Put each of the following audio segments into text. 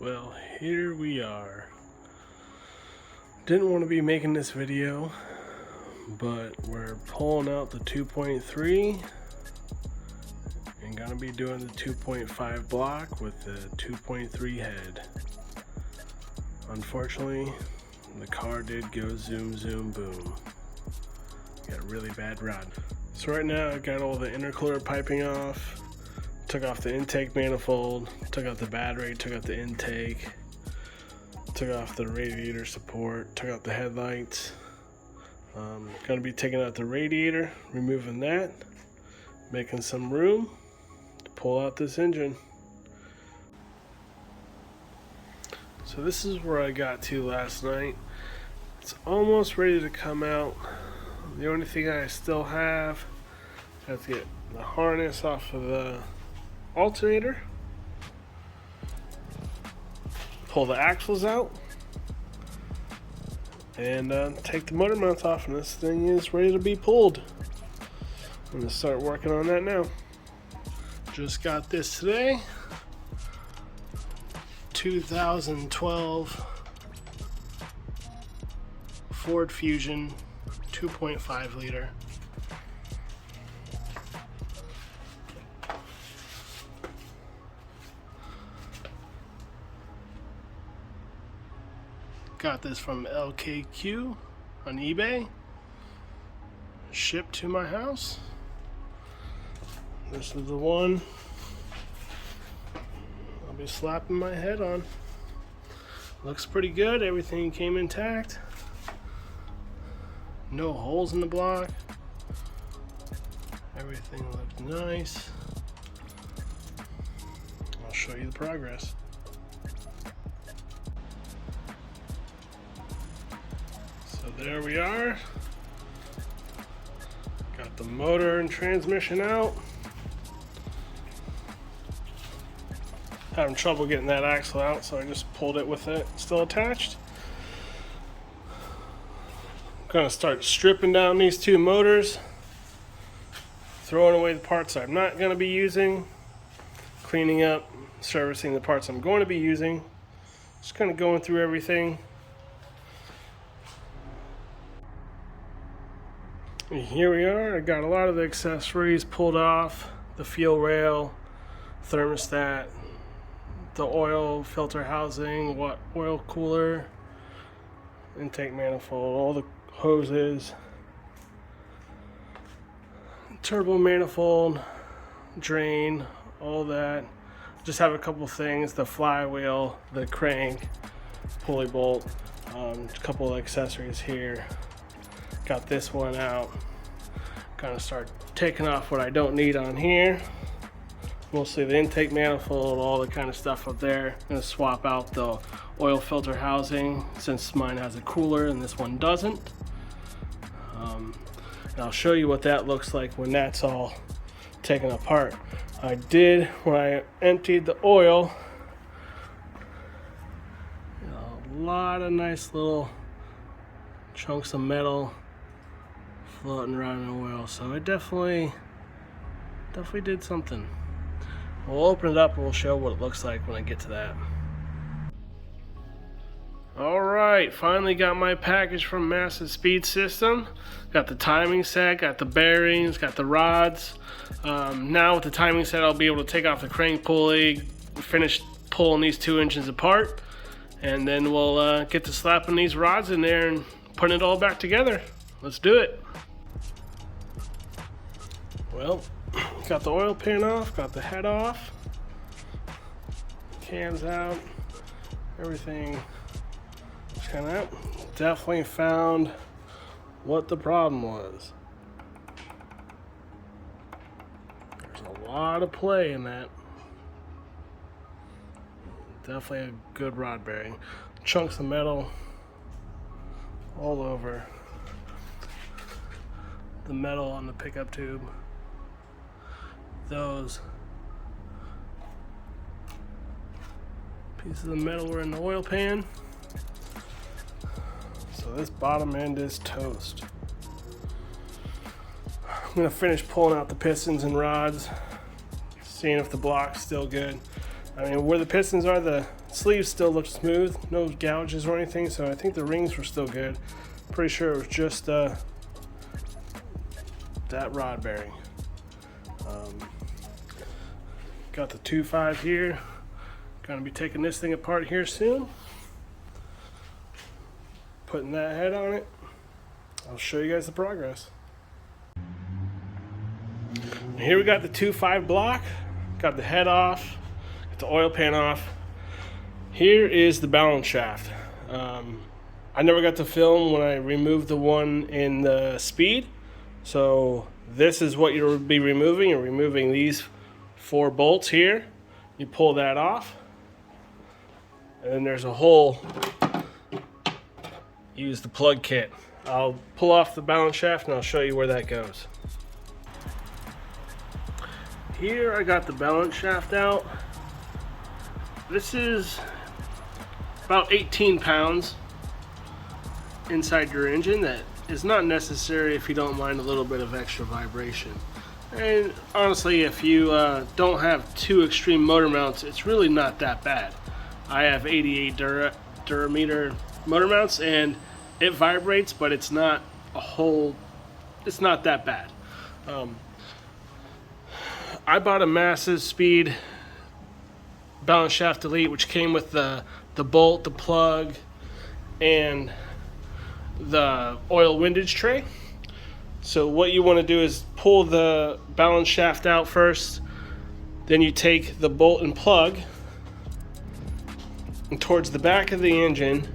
Well, here we are. Didn't want to be making this video, but we're pulling out the 2.3 and gonna be doing the 2.5 block with the 2.3 head. Unfortunately, the car did go zoom zoom boom. Got a really bad rod. So right now I got all the intercooler piping off, took off the intake manifold, took out the battery, took out the intake, took off the radiator support, took out the headlights. Gonna be taking out the radiator, removing that, making some room to pull out this engine. So this is where I got to last night. It's almost ready to come out. The only thing I still have to get the harness off of the alternator, pull the axles out, and take the motor mounts off, and this thing is ready to be pulled. I'm gonna start working on that now. Just got this today. 2012 Ford Fusion 2.5 liter. Got this from LKQ on eBay. Shipped to my house. This is the one I'll be slapping my head on. Looks pretty good. Everything came intact. No holes in the block. Everything looks nice. I'll show you the progress. So there we are. Got the motor and transmission out. Having trouble getting that axle out, so I just pulled it with it still attached. I'm gonna start stripping down these two motors, throwing away the parts I'm not gonna be using, cleaning up, servicing the parts I'm going to be using. Just kind of going through everything. And here we are. I got a lot of the accessories pulled off: the fuel rail, thermostat, the oil filter housing, oil cooler, intake manifold, all the hoses, turbo manifold, drain, all that. Just have a couple things: the flywheel, the crank, pulley bolt, a couple of accessories here. Got this one out. Gonna start taking off what I don't need on here. Mostly the intake manifold, all the kind of stuff up there. I'm gonna swap out the oil filter housing since mine has a cooler and this one doesn't. And I'll show you what that looks like when that's all taken apart. I did, when I emptied the oil, a lot of nice little chunks of metal floating around in the oil. So it definitely did something. We'll open it up and we'll show what it looks like when I get to that. Alright, finally got my package from Mazdaspeed system. Got the timing set, got the bearings, got the rods. Now with the timing set, I'll be able to take off the crank pulley, finish pulling these two engines apart, and then we'll get to slapping these rods in there and putting it all back together. Let's do it. Well, got the oil pan off, got the head off, cans out, everything just kind of out. Definitely found what the problem was. There's a lot of play in that. Definitely a good rod bearing. Chunks of metal all over the metal on the pickup tube. Those pieces of metal were in the oil pan. So this bottom end is toast. I'm gonna finish pulling out the pistons and rods, seeing if the block's still good. I mean, where the pistons are, the sleeves still look smooth, no gouges or anything, so I think the rings were still good. Pretty sure it was just that rod bearing. Got the 2.5 here. Gonna be taking this thing apart here soon. Putting that head on it. I'll show you guys the progress. Here we got the 2.5 block. Got the head off. Got the oil pan off. Here is the balance shaft. I never got to film when I removed the one in the Speed. So this is what you'll be removing. You're removing these 4 bolts here. You pull that off. And then there's a hole. Use the plug kit. I'll pull off the balance shaft and I'll show you where that goes. Here I got the balance shaft out. This is about 18 pounds inside your engine. That is not necessary if you don't mind a little bit of extra vibration. And honestly, if you don't have too extreme motor mounts, it's really not that bad. I have 88 Durameter motor mounts and it vibrates, but it's not it's not that bad. I bought a Mazdaspeed balance shaft delete, which came with the bolt, the plug, and the oil windage tray. So what you want to do is pull the balance shaft out first, then you take the bolt and plug, and towards the back of the engine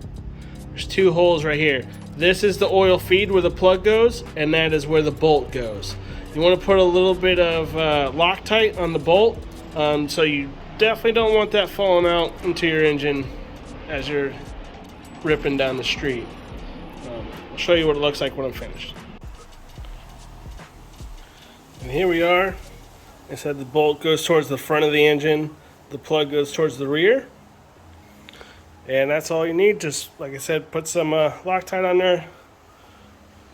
there's 2 holes right here. This is the oil feed where the plug goes, and that is where the bolt goes. You want to put a little bit of Loctite on the bolt, so you definitely don't want that falling out into your engine as you're ripping down the street. I'll show you what it looks like when I'm finished. And here we are. Like I said, the bolt goes towards the front of the engine, the plug goes towards the rear. And that's all you need. Just, like I said, put some Loctite on there,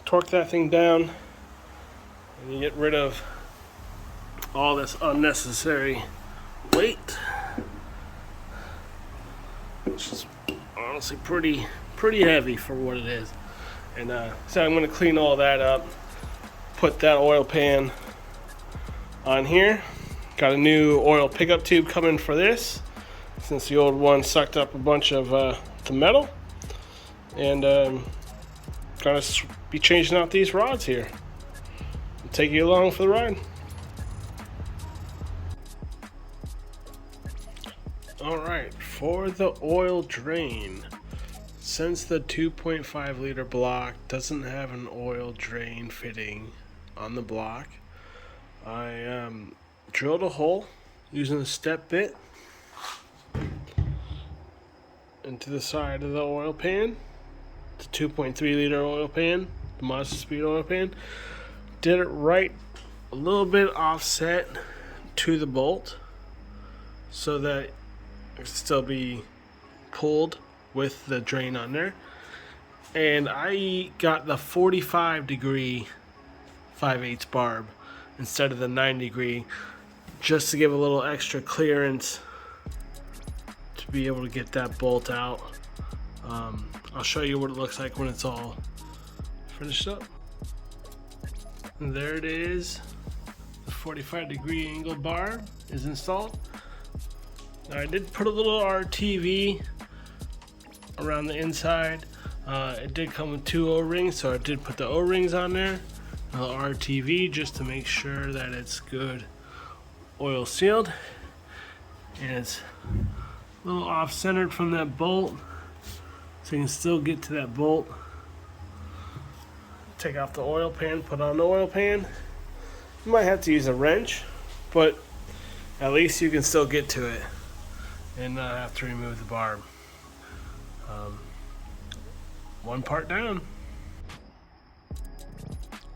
torque that thing down, and you get rid of all this unnecessary weight. It's just honestly pretty heavy for what it is. And so I'm going to clean all that up, put that oil pan on here. Got a new oil pickup tube coming for this, since the old one sucked up a bunch of the metal. And gonna be changing out these rods here. I'll take you along for the ride. Alright, for the oil drain, since the 2.5 liter block doesn't have an oil drain fitting on the block, I drilled a hole using a step bit into the side of the oil pan, the 2.3 liter oil pan, the Mazdaspeed oil pan. Did it right a little bit offset to the bolt so that it can still be pulled with the drain on there. And I got the 45 degree 5/8 barb instead of the 90 degree, just to give a little extra clearance to be able to get that bolt out. I'll show you what it looks like when it's all finished up. And there it is. The 45 degree angle barb is installed. Now I did put a little RTV around the inside. It did come with 2 O-rings, so I did put the O-rings on there. A little RTV just to make sure that it's good oil sealed. And it's a little off-centered from that bolt, so you can still get to that bolt. Take off the oil pan, put on the oil pan. You might have to use a wrench, but at least you can still get to it and not have to remove the barb. One part down.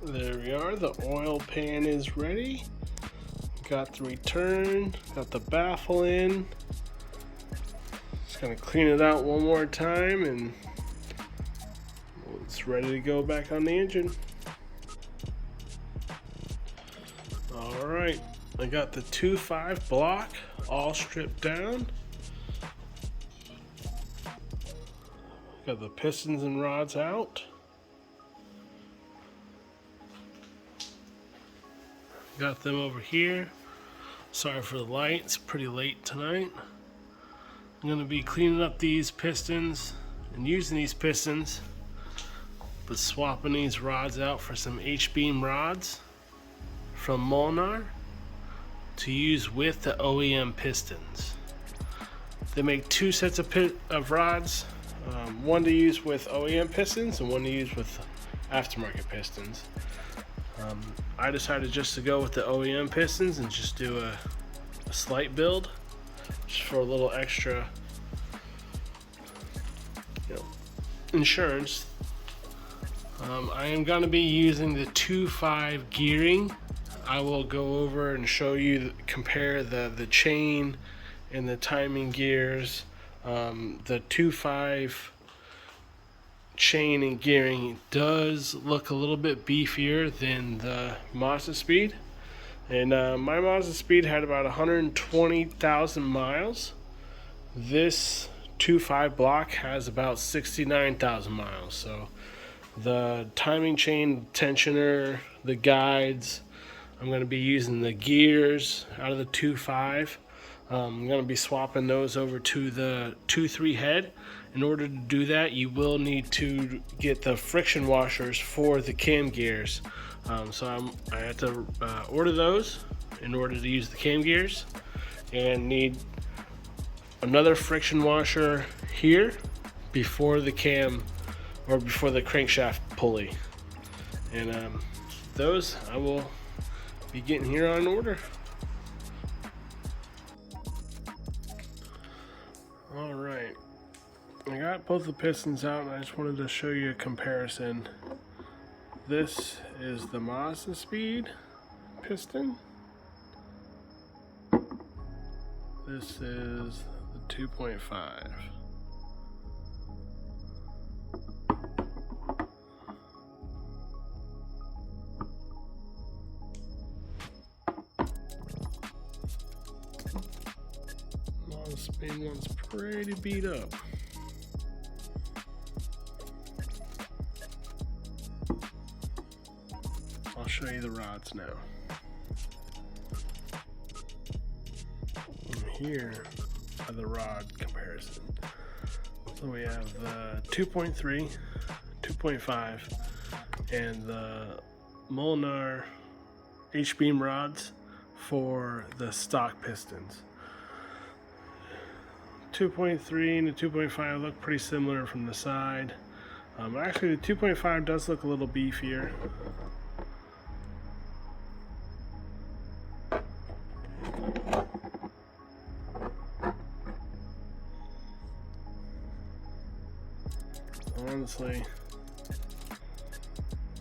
There we are, the oil pan is ready. Got the return, got the baffle in. Just gonna clean it out one more time and it's ready to go back on the engine. Alright, I got the 2.5 block all stripped down. Got the pistons and rods out. Got them over here. Sorry for the light, it's pretty late tonight. I'm going to be cleaning up these pistons and using these pistons, but swapping these rods out for some H-beam rods from Molnar to use with the OEM pistons. They make two sets of rods, one to use with OEM pistons and one to use with aftermarket pistons. I decided just to go with the OEM pistons and just do a slight build, just for a little extra, insurance. I am going to be using the 2.5 gearing. I will go over and show you, compare the chain and the timing gears. The 2.5 chain and gearing does look a little bit beefier than the Mazdaspeed. And my Mazdaspeed had about 120,000 miles. This 2.5 block has about 69,000 miles. So the timing chain tensioner, the guides, I'm going to be using the gears out of the 2.5. I'm going to be swapping those over to the 2.3 head. In order to do that, you will need to get the friction washers for the cam gears. So I had to order those in order to use the cam gears, and need another friction washer here before the cam, or before the crankshaft pulley. And those I will be getting here on order. All right, I got both the pistons out, and I just wanted to show you a comparison. This is the Mazdaspeed piston. This is the 2.5. Mazdaspeed one's pretty beat up. I'll show you the rods now. And here are the rod comparison. So we have the 2.3, 2.5, and the Molnar H-beam rods for the stock pistons. 2.3 and the 2.5 look pretty similar from the side. Actually, the 2.5 does look a little beefier. Honestly,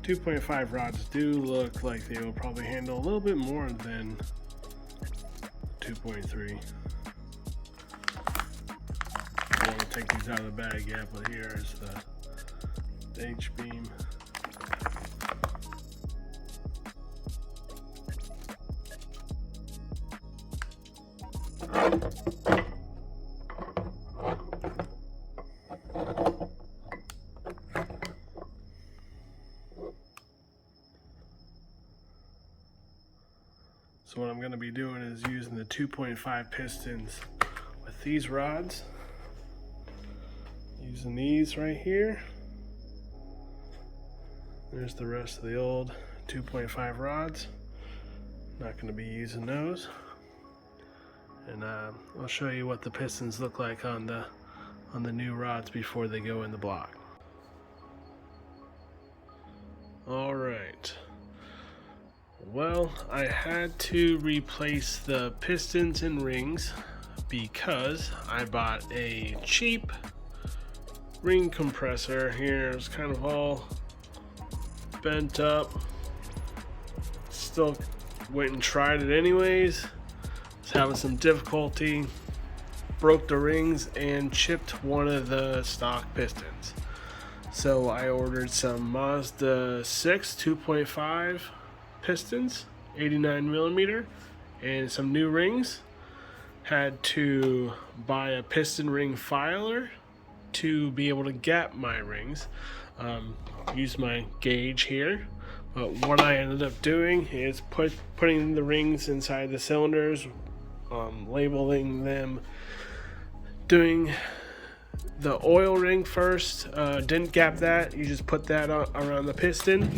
2.5 rods do look like they will probably handle a little bit more than 2.3. I want to take these out of the bag yet, but here is the H-beam. So what I'm going to be doing is using the 2.5 pistons with these rods. Using these right here. There's the rest of the old 2.5 rods. Not going to be using those. And I'll show you what the pistons look like on the new rods before they go in the block. All right. Well, I had to replace the pistons and rings because I bought a cheap ring compressor. Here it's kind of all bent up. Still went and tried it anyways. Was having some difficulty. Broke the rings and chipped one of the stock pistons. So I ordered some Mazda 6 2.5 pistons, 89 millimeter, and some new rings. Had to buy a piston ring filer to be able to gap my rings. Use my gauge here. But what I ended up doing is putting the rings inside the cylinders, labeling them, doing the oil ring first. Didn't gap that, you just put that around the piston.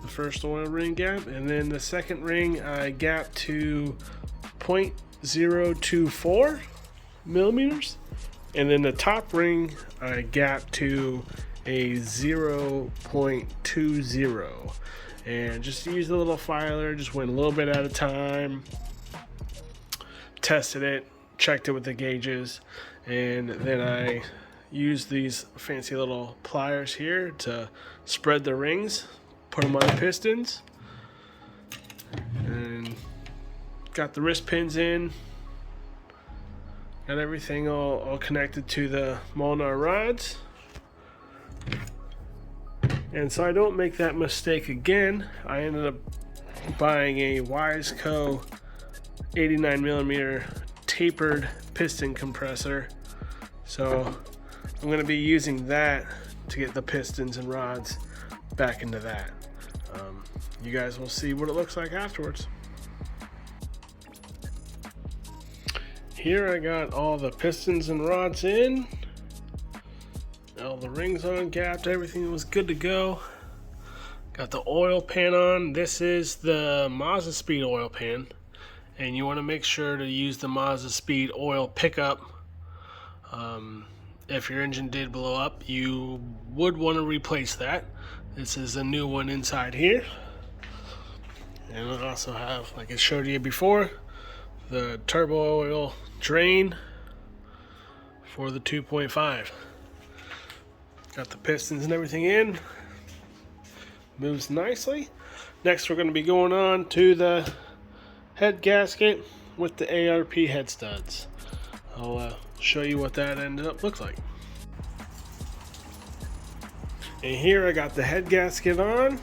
The first oil ring gap, and then the second ring I gapped to 0.024 millimeters, and then the top ring I gapped to a 0.20, and just use a little filer, just went a little bit at a time, tested it, checked it with the gauges, and then I used these fancy little pliers here to spread the rings, put them on the pistons, and got the wrist pins in, got everything all connected to the Molnar rods. And so I don't make that mistake again, I ended up buying a Wiseco 89mm tapered piston compressor. So I'm going to be using that to get the pistons and rods back into that. You guys will see what it looks like afterwards. Here I got all the pistons and rods in, all the rings on, gapped, everything was good to go. Got the oil pan on. This is the Mazdaspeed oil pan, and you want to make sure to use the Mazdaspeed oil pickup. If your engine did blow up, you would want to replace that. This is a new one inside here, and I also have, like I showed you before, the turbo oil drain for the 2.5. Got the pistons and everything in. Moves nicely. Next we're going to be going on to the head gasket with the ARP head studs. I'll show you what that ended up look like. And here I got the head gasket on.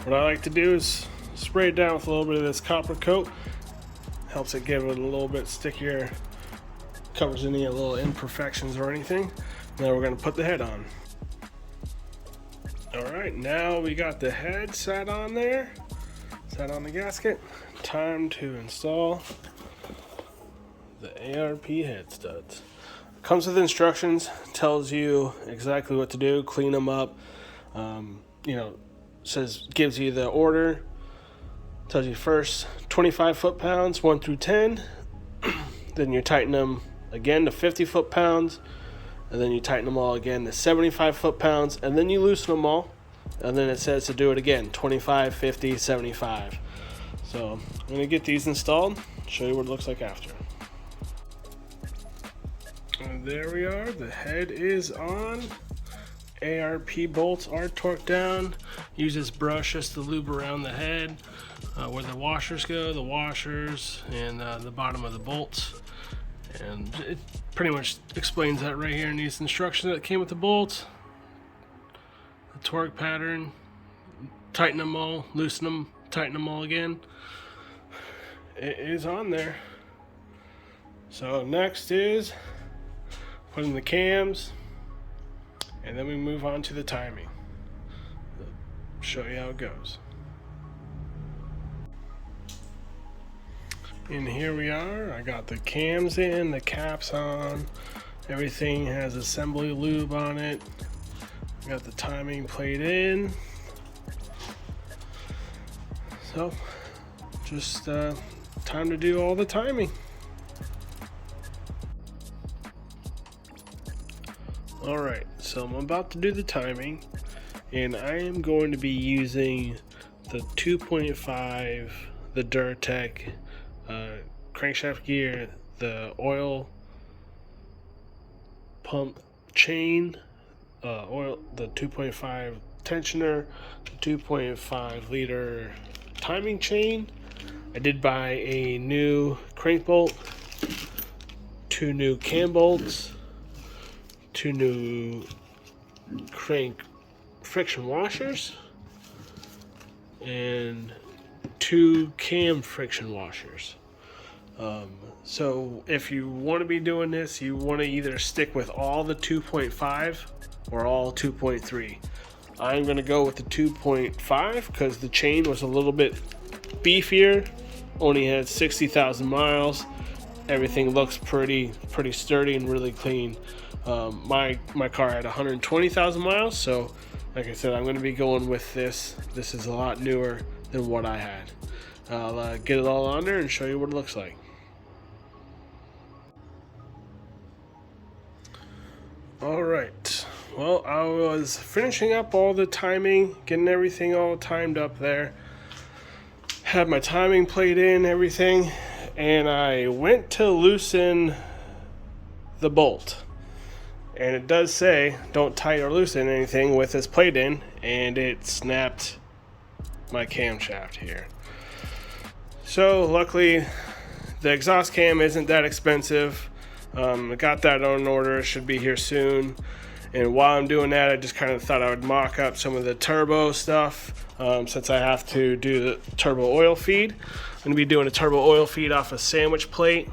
What I like to do is spray it down with a little bit of this copper coat. Helps it give it a little bit stickier, covers any little imperfections or anything. Now we're going to put the head on. Alright, now we got the head set on there, set on the gasket. Time to install the ARP head studs. Comes with instructions, tells you exactly what to do, clean them up. Gives you the order, tells you first 25 foot-pounds, 1 through 10. Then you tighten them again to 50 foot-pounds. And then you tighten them all again to 75 foot-pounds, and then you loosen them all, and then it says to do it again, 25, 50, 75. So I'm going to get these installed, show you what it looks like after. And there we are, the head is on. ARP bolts are torqued down. Use this brush just to lube around the head, where the washers go, the washers, and the bottom of the bolts. And it pretty much explains that right here in these instructions that came with the bolts. The torque pattern, tighten them all, loosen them, tighten them all again. It is on there. So next is putting the cams, and then we move on to the timing. I'll show you how it goes. And here we are, I got the cams in, the caps on, everything has assembly lube on it. Got the timing plate in. So, just time to do all the timing. Alright, so I'm about to do the timing, and I am going to be using the 2.5, the Duratec crankshaft gear, the oil pump chain, the 2.5 tensioner, the 2.5 liter timing chain. I did buy a new crank bolt, 2 new cam bolts, 2 new crank friction washers, and 2 cam friction washers. So if you want to be doing this, you want to either stick with all the 2.5 or all 2.3. I'm going to go with the 2.5 because the chain was a little bit beefier, only had 60,000 miles. Everything looks pretty sturdy and really clean. My car had 120,000 miles, so like I said, I'm going to be going with this. This is a lot newer than what I had. I'll get it all on there and show you what it looks like. All right, well, I was finishing up all the timing, getting everything all timed up there. Had my timing plate in, everything, and I went to loosen the bolt. And it does say don't tighten or loosen anything with this plate in, and it snapped my camshaft here. So luckily the exhaust cam isn't that expensive. I got that on order. It should be here soon. And while I'm doing that, I just kind of thought I would mock up some of the turbo stuff, since I have to do the turbo oil feed. I'm going to be doing a turbo oil feed off a sandwich plate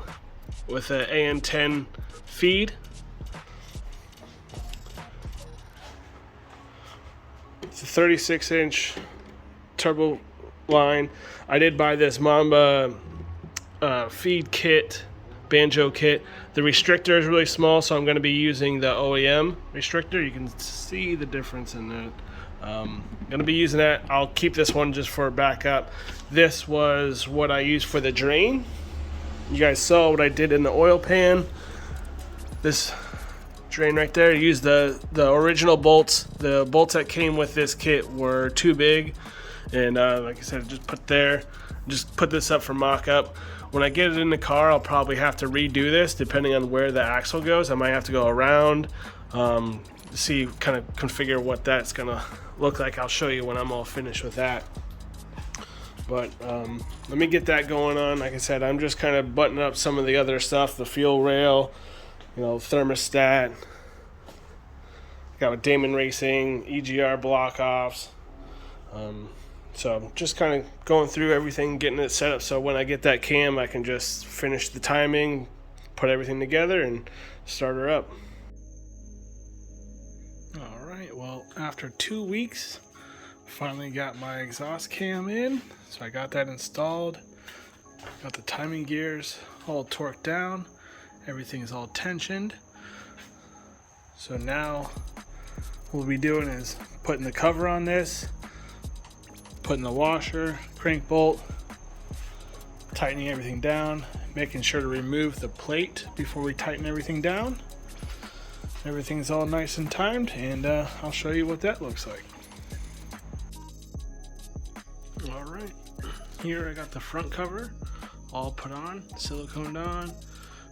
with an AM10 feed. It's a 36-inch turbo line. I did buy this Mamba feed kit, banjo kit. The restrictor is really small, so I'm going to be using the OEM restrictor. You can see the difference in that. I'm going to be using that. I'll keep this one just for backup. This was what I used for the drain. You guys saw what I did in the oil pan. This drain right there, use the original bolts. The bolts that came with this kit were too big, and like I said, just put this up for mock-up. When I get it in the car, I'll probably have to redo this depending on where the axle goes. I might have to go around, see, kind of configure what that's gonna look like. I'll show you when I'm all finished with that. But let me get that going on. Like I said, I'm just kind of buttoning up some of the other stuff, the fuel rail, thermostat. Got a Damon Racing, EGR block offs. So I'm just kind of going through everything, getting it set up so when I get that cam, I can just finish the timing, put everything together, and start her up. All right, well, after 2 weeks, finally got my exhaust cam in. So I got that installed. Got the timing gears all torqued down. Everything is all tensioned. So now what we'll be doing is putting the cover on this, putting the washer, crank bolt, tightening everything down, making sure to remove the plate before we tighten everything down. Everything's all nice and timed, and I'll show you what that looks like. All right, here I got the front cover all put on, siliconed on,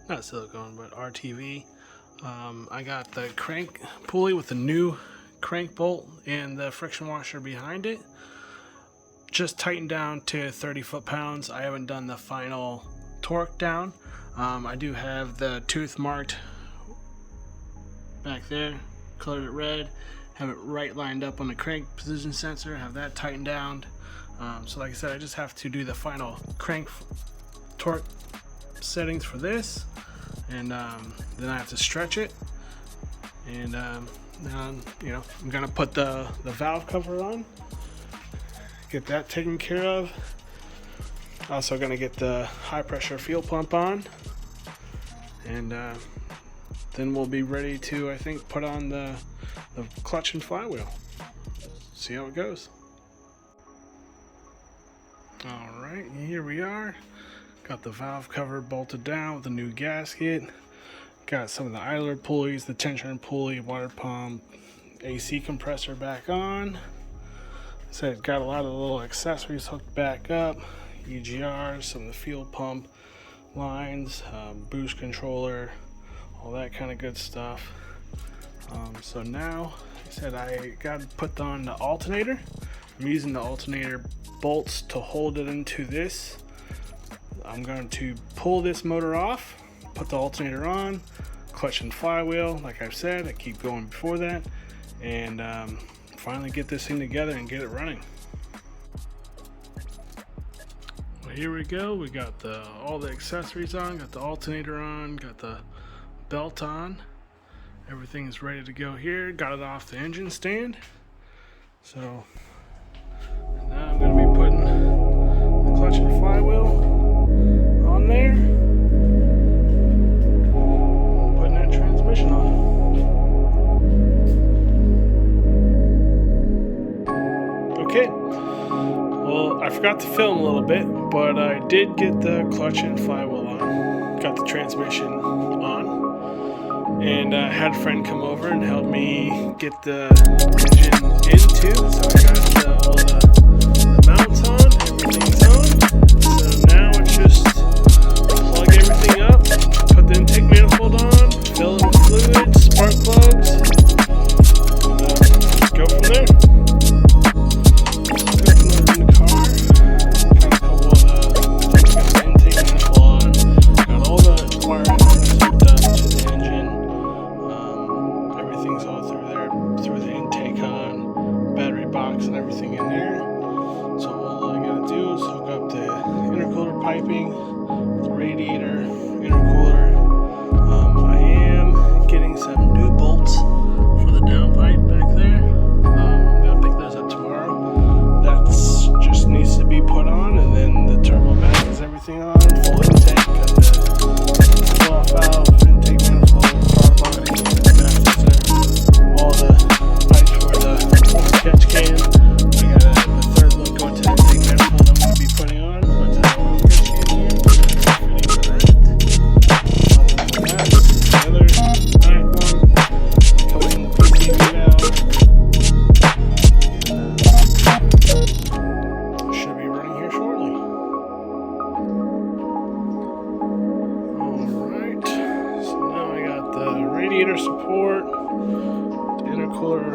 not silicone, but RTV. I got the crank pulley with the new crank bolt and the friction washer behind it. Just tightened down to 30 foot-pounds. I haven't done the final torque down. I do have the tooth marked back there, colored it red, have it right lined up on the crank position sensor, have that tightened down. So like I said, I just have to do the final crank torque settings for this, and then I have to stretch it, and then I'm gonna put the valve cover on, get that taken care of. Also gonna get the high pressure fuel pump on, and then we'll be ready to, I think, put on the clutch and flywheel. See how it goes. All right, here we are. Got the valve cover bolted down with the new gasket. Got some of the idler pulleys, the tensioner pulley, water pump, AC compressor back on. So I've got a lot of the little accessories hooked back up, EGRs, some of the fuel pump lines, boost controller, all that kind of good stuff. So now, like I said, I got to put on the alternator. I'm using the alternator bolts to hold it into this. I'm going to pull this motor off, put the alternator on, clutch and flywheel, like I've said, I keep going before that, and finally get this thing together and get it running. here we go. We got all the accessories on, got the alternator on, got the belt on. Everything is ready to go here. Got it off the engine stand. So now I'm going to be putting the clutch and flywheel on there. Putting that transmission on. Okay. Well, I forgot to film a little bit, but I did get the clutch and flywheel on. Got the transmission on. And I had a friend come over and help me get the engine into. So I got all the mounts on, everything's on. So now it's just plug everything up, put the intake manifold on, fill it with fluid, spark plugs, and go from there. And everything in there. So all I gotta do is hook up the intercooler piping, the radiator, intercooler. I am getting some new bolts for the downpipe back there. I'm gonna pick those up tomorrow. That's just needs to be put on, and then the turbo bag is everything on, full intake, got the off valve, intake manifold, power body, all the pipes for the catch can. Radiator support, the intercooler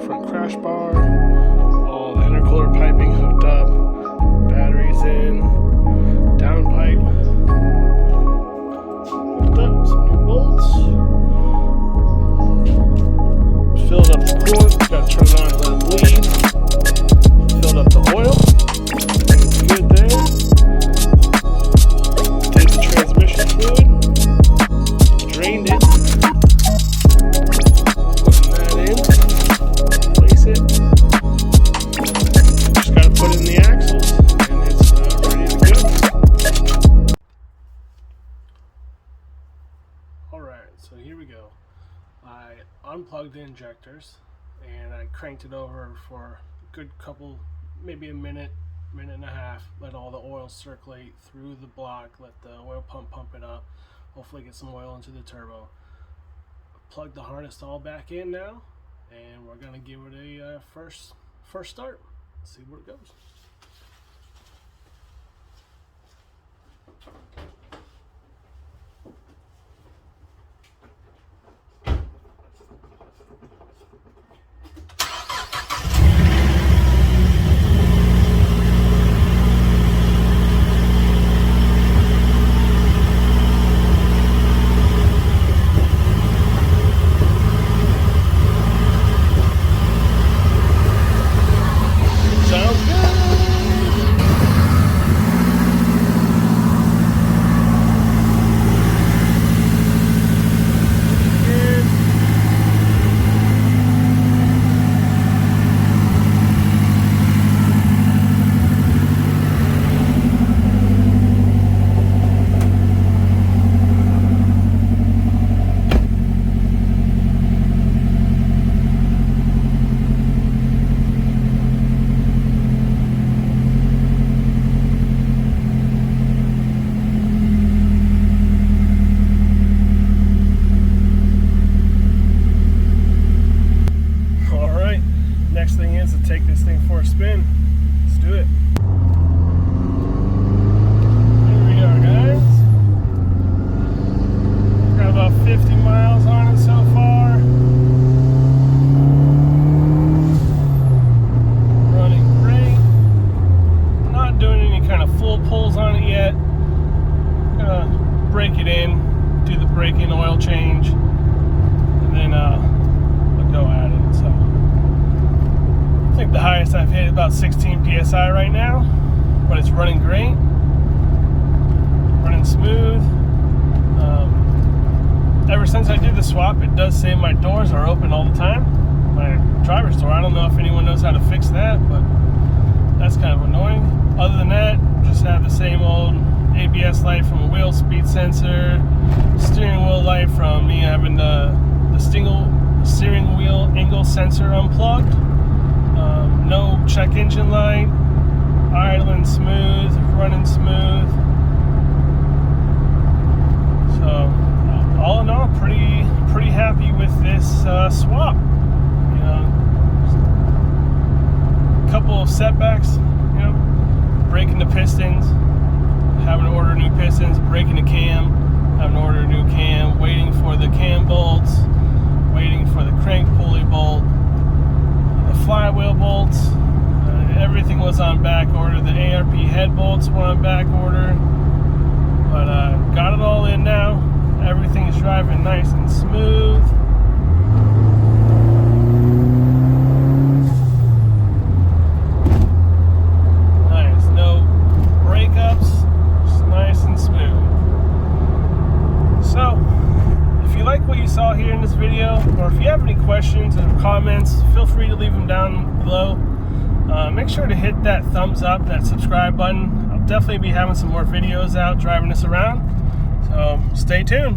front crash bar, all the intercooler piping hooked up, batteries in, downpipe hooked up, some new bolts, filled up the coolant, got to turn it on and let it bleed, filled up the oil, everything's good there, did the transmission fluid, drained it, so here we go. I unplugged the injectors and I cranked it over for a good couple, maybe a minute, minute and a half, let all the oil circulate through the block, let the oil pump it up, hopefully get some oil into the turbo. Plug the harness all back in now, and we're gonna give it a first start, see where it goes. Next thing is to take this thing for a spin. Let's do it. Here we are, guys. Got about 50 miles on it so far. Running great. Not doing any kind of full pulls on it yet. Gonna break it in, do the break-in oil change, and then we'll go at it. So I think the highest I've hit is about 16 psi right now, but it's running great. ever since I did the swap, it does say my doors are open all the time. My driver's door, I don't know if anyone knows how to fix that, but that's kind of annoying. Other than that, just have the same old ABS light from a wheel speed sensor, steering wheel light from me having the steering wheel angle sensor unplugged. No check engine light, idling smooth, running smooth. So all in all, pretty happy with this swap. You know, a couple of setbacks, you know, breaking the pistons, having to order new pistons, breaking the cam, having to order a new cam, waiting for the cam bolts, waiting for the crank pulley bolt, the flywheel bolts. Everything was on back order. The ARP head bolts were on back order, but got it all in now. Everything is driving nice and smooth. Nice, no breakups, just nice and smooth. So, if you like what you saw here in this video, or if you have any questions or comments, feel free to leave them down below. Make sure to hit that thumbs up, that subscribe button. I'll definitely be having some more videos out driving this around. So stay tuned.